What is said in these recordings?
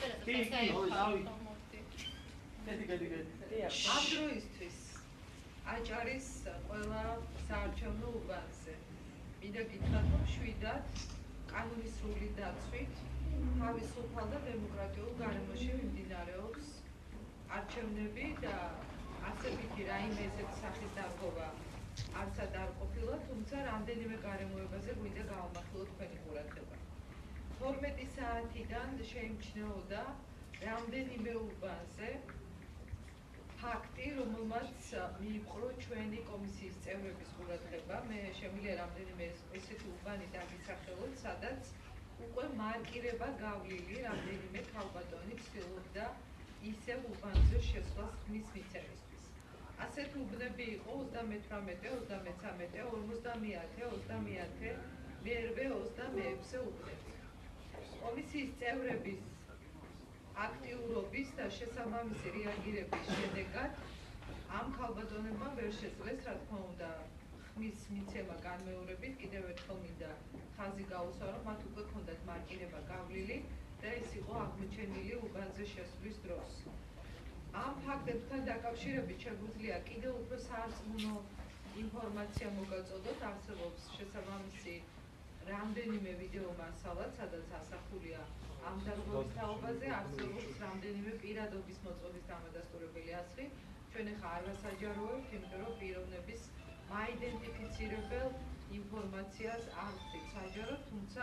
ამ დროისთვის აჭარის ყველა საარჩევნო უბანზე მინდა გითხრათ, რომ შვიდად კანონის სრული დაცვით თავისუფალ და დემოკრატიულ გარემოში მიმდინარეობს არჩევნები და ასეთი რაიმე ესეთი სახის დარღვევა არცად არ ყოფილა, თუმცა რამდენიმე გარემოებაზე გვინდა გავამახვილოთ თქვენი ყურადღება. 12 საათიდან შეიმჩნეოდა რამდენიმე უბანზე ფაქტი, რომელმაც მიიპყრო ჩვენი კომისიის წევრების ყურადღება. მე შემიძლია რამდენიმე ესეთი უბანი დაგისახელოთ, სადაც უკვე მარკირება გავლილი რამდენიმე ქალბატონი ცდილობდა ისევ უბანზე შესვლას ხმის მიცემისთვის. ასეთ უბნები იყო 38, 33, 50, 20, 26 უბნები. კომისიის წევრების აქტიურობის და შესაბამისი რეაგირების შედეგად ამ ქალბატონებმა ვერ შეძლეს, რა თქმა უნდა, ხმის მიცემა განმეორებით. კიდევ ერთხელ მინდა ხაზი გაუსვა, რომ მათ უკვე ჰქონდათ მარკირება გავლილი და ეს იყო აღმოჩენილი უბანზე შესვლის დროს. ამ ფაქტებთან დაკავშირებით შეგვიძლია კიდევ უფრო საარწმუნო ინფორმაცია მოგაწოდოთ. არსებობს შესაბამისი რამდენიმე ვიდეო მასალა, სადაც ასახულია ამ დარღვევის თაობაზე, არსებობს რამდენიმე პირადობის მოწვევის დამადასტურებელი ასლი. ჩვენ ახლა არ ვასაჯაროებთ, იმიტომ რომ პიროვნების მაიდენტიფიცირებელ ინფორმაციას არ ვხდით საჯაროდ, თუმცა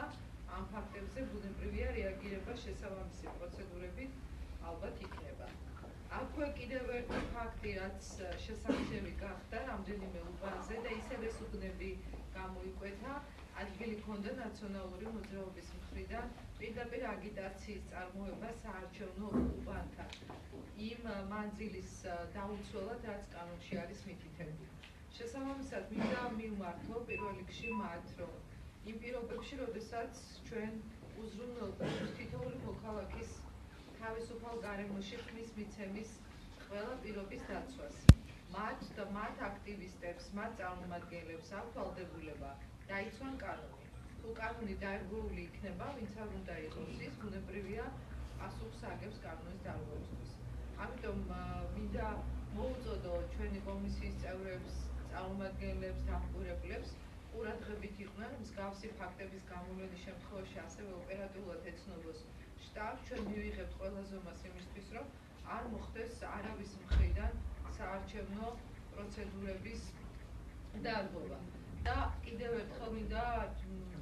ამ ფაქტებზე ბუნებრივია რეაგირება შესაბამისი პროცედურებით ალბათ იქნება. აქვე კიდევ ერთი ფაქტი, რაც შესამჩნევი გახდა რამდენიმე უბანზე და ისევ ეს უბნები გამოიკვეთა, ადგილი ჰქონდა ნაციონალური მოძრაობის მხრიდან პირდაპირ აგიტაციის წარმოება საარჩევნო უბანთან იმ მანძილის დაუცველად, რაც კანონში არის მითითებული. შესაბამისად მინდა მივმართო პირველ რიგში მათ, რომ იმ პირობებში, როდესაც ჩვენ უზრუნველყოფთ თითოეული მოქალაქის თავისუფალ გარემოში ხმის მიცემის ყველა პირობის დაცვას. მათ აქტივისტებს, მათ წარმომადგენლებს აქვთ ვალდებულება დაიცვან კანონი. თუ კანონი დაერღვეული იქნება, ვინც არ უნდა იყოს ის, ბუნებრივია პასუხს აგებს კანონის დარღვევისთვის. ამიტომ მინდა მოუწოდო ჩვენი კომისიის წევრებს, წარმომადგენლებს, დამკვირვებლებს ყურადღებით იყვნენ მსგავსი ფაქტების გამოვლენის შემთხვევაში ასევე ოპერატიულად ეცნობოს შტაბს. ჩვენ მივიღებთ ყველა ზომას იმისთვის, რომ არ მოხდეს არავის მხრიდან საარჩევნო პროცედურების დარღვევა. და კიდევ ერთხელ მინდა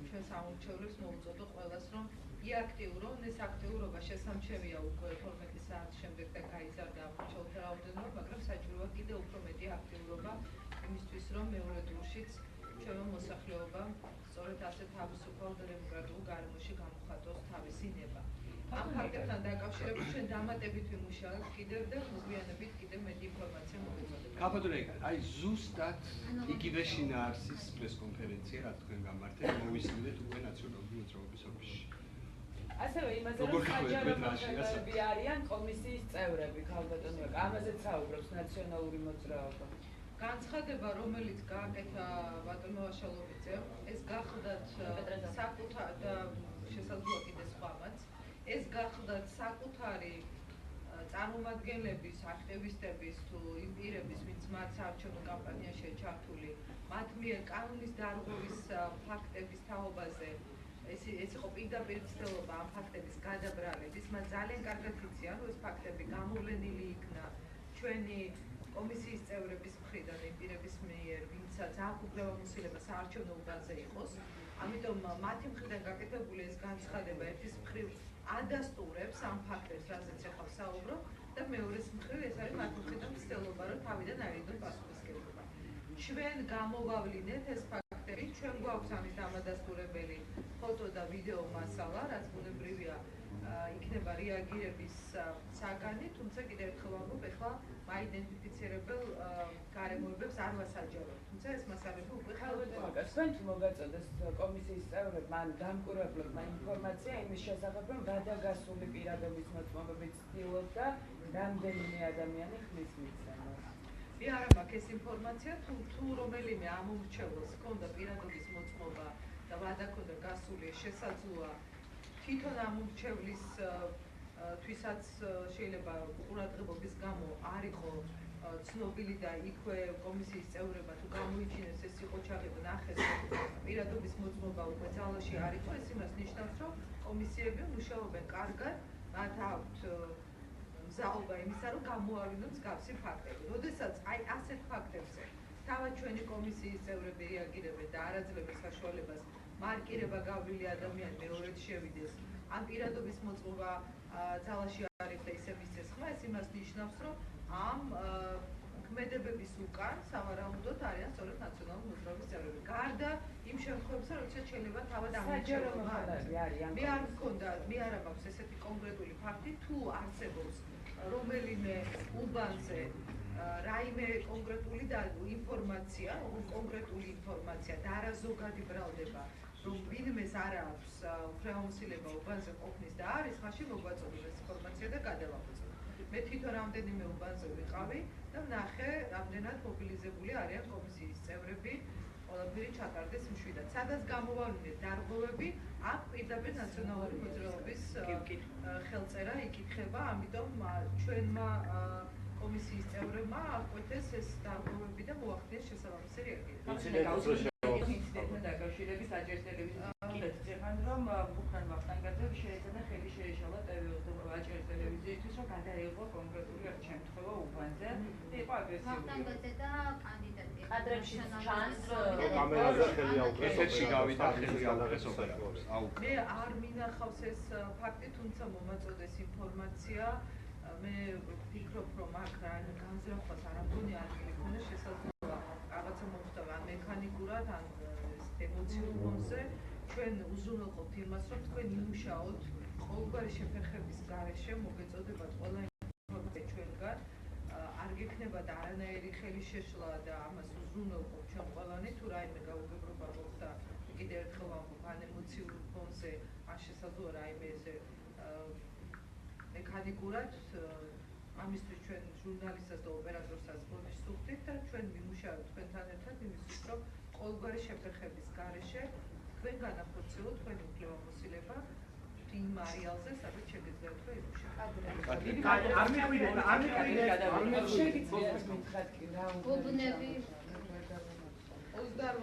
ჩვენ სამომრჩევლებს მოუწოდო ყველას, რომ იაქტიურონ. ეს აქტიურობა შესამჩნევია უკვე 12 საათის შემდეგ და გაიზარდა ამორჩეულთა რაოდენობა, მაგრამ საჭიროა კიდევ უფრო მეტი აქტიურობა იმისთვის, რომ მეორე ტურშიც ჩვენმა მოსახლეობამ სწორედ ასე თავისუფალ და დემოკრატიულ გარემოში გამოხატოს თავისი ნება. ამ ფაქტებთან დაკავშირებით ჩვენ დამატებით ვიმუშავებთ კიდევ და მოგვიანებით კიდევ მეტი ინფორმაცია მოგეწოდებათ. კაპიტოლეგა, აი ზუსტად იგივე შინაარსის პრესკონფერენცია, რაც თქვენ გამართეთ, მოვისმინეთ უკვე ნაციონალური მოძრაობის ოფისში. ასევე იმაზე, რომ საჯაროები არიან კომისიის წევრები, ქალბატონები, ამაზეც საუბრობს ნაციონალური მოძრაობა. განცხადება, რომელიც გააკეთა ბატონო ვაშალობიძემ, ეს გახლდათ საკუთარ და შესაძლოა კიდე სხვამაც, ეს გახლდათ საკუთარი წარმომადგენლების, აქტივისტების თუ იმ პირების, ვინც მათ საარჩევნო კამპანიაშია ჩართული, მათ მიერ კანონის დარღვევის ფაქტების თაობაზე ეს იყო პირდაპირ ცდილობა ამ ფაქტების გადაბრალების. მათ ძალიან კარგად იციან, რომ ეს ფაქტები გამოვლენილი იქნა ჩვენი კომისიის წევრების მხრიდან იმ პირების მიერ, ვინცაც აქ უფლებამოსილება საარჩევნო უბანზე იყოს. ამიტომ მათი მხრიდან გაკეთებული ეს განცხადება ერთის მხრივ ადასტურებს ამ ფაქტებს, რაზეც ახლა ვსაუბრობ, და მეორეს მხრივ ეს არის მათი მხრიდან ცდილობა, რომ თავიდან აიღონ პასუხისმგებლობა. ჩვენ გამოვავლინეთ ეს ფაქტები, ჩვენ გვაქვს ამის დამადასტურებელი ფოტო და ვიდეო მასალა, რაც ბუნებრივია იქნება რეაგირების საგანი, თუმცა კიდევ ერთხელ ვამბობ, ახლა მაიდენტიფიცირებელ გარემოებებს არ ვასაჯაროებთ, თუმცა ეს მასალები უკვე ხალხს. თქვენ თუ მოგაწოდეთ კომისიის წევრებმა ან დამკვირვებლებმა ინფორმაცია იმის შესახებ, რომ გადაგასული პირადობის მოწმობებით ცდილობდა რამდენიმე ადამიანი ხმის მიცემას. მე არ მაქვს ეს ინფორმაცია, თუ რომელიმე ამომრჩევლს ჰქონდა პირადობის მოწმობა და ვადა ჰქონდა გასული, შესაძლოა თვითონ ამომრჩევლის თვისაც შეიძლება ყურადღებობის გამო არ იყო ცნობილი და იქვე კომისიის წევრებმა თუ გამოიჩინეს ეს სიყოჩაღი და ნახეს პირადობის მოწმობა უკვე ძალაში არ იყო, ეს იმას ნიშნავს, რომ კომისიები მუშაობენ კარგად, მათ აქვთ მზაობა იმისა, რომ გამოავინონ მსგავსი ფაქტები. როდესაც აი ასეთ ფაქტებზე თავად ჩვენი კომისიის წევრები რეაგირებენ და არაძლევენ საშუალებას მარკირება გავლილი ადამიანი მეორედ შევიდეს, ან პირადობის მოწმობა ძალაში არ იქ და ისე მისცეს ხმა, ეს იმას ნიშნავს, რომ ამ ქმედებების უკან სავარაუდოდ არიან სწორედ ნაციონალური მოძრაობის წევრები. გარდა იმ შემთხვევებსა, როდესაც შეიძლება თავად აღიარება მე არ მაქვს ესეთი კონკრეტული ფაქტი, თუ არსებობს რომელიმე უბანზე რაიმე კონკრეტული ინფორმაცია და არა ზოგადი ბრალდება, რომ ვინმეს არ აქვს უფლებამოსილება უბანზე ყოფნის და არის, მაშინ მოგვაწოდოთ ეს ინფორმაცია და გადავახვეწოთ. მე თვითონ რამდენიმე უბანზე ვიყავი და ვნახე, რამდენად მობილიზებული არიან კომისიის წევრები, ყველაფერი ჩატარდეს მშვიდად. სადაც გამოვავლინეთ დარღვევები, აქ პირდაპირ ნაციონალური მოძრაობის ხელწერა იკითხება, ამიტომ ჩვენმა კომისიის წევრებმა აკვეთეს ეს დარღვევები და მოახდინეს შესაბამისი რეაგირება. ინციდენტთან დაკავშირებით აჯერს ტელევიზიის წეხან რომ ბუხან ვახტანგაძე შეეცადა ხელი შეეშალა აჯერს ტელევიზიისთვის რომ გადაიღო კონკრეტული შემთხვევა უბანზე იყო აგრესიული ვახტანგაძე და კანდიდატი კადრებში ჩანს კამერაზე ხელი აუკრეს ეთერში გავიდა ხელი აუკრეს ოპერატორს მე არ მინახავს ეს ფაქტი, თუმცა მომაწოდეს ინფორმაცია მე ვფიქრობ, რომ აქ განზრახვას არ ამგონი არ მიქონა შესაძლოა რაღაცა მოხდა ან მექანიკურად, ან ემოციურ ფონზე. ჩვენ უზრუნველყოფთ იმას, რომ თქვენ იმუშაოთ ყოველგვარი შეფერხების გარეშე, მოგეწოდებათ ყველა ინფორმაცია ჩვენგან, არ გექნებათ არანაირი ხელი შეშლა და ამას უზრუნველყოფთ ჩვენ ყველანი, თუ რაიმე გაუგებრობა მოხდა, კიდევ ერთხელ ვამბობ, ან ემოციურ ფონზე, ან შესაძლოა რაიმე ესე მექანიკურად ამისთვის ჩვენ ჟურნალისტსაც და ოპერატორსაც მოვისუხდით და ჩვენ ვიმუშავებთ თქვენთან ერთად იმისთვის, რომ ყოველგვარი შეფერხების გარეშე თქვენ განახორციელოთ თქვენი უფლებამოსილება იმ არეალზე, სადაც შეგიძლიათ თქვენ იმუშაოთ. არ მიყვიდეთ, შეგიძლიათ მითხრათ კი რა უნდა. უბნები 28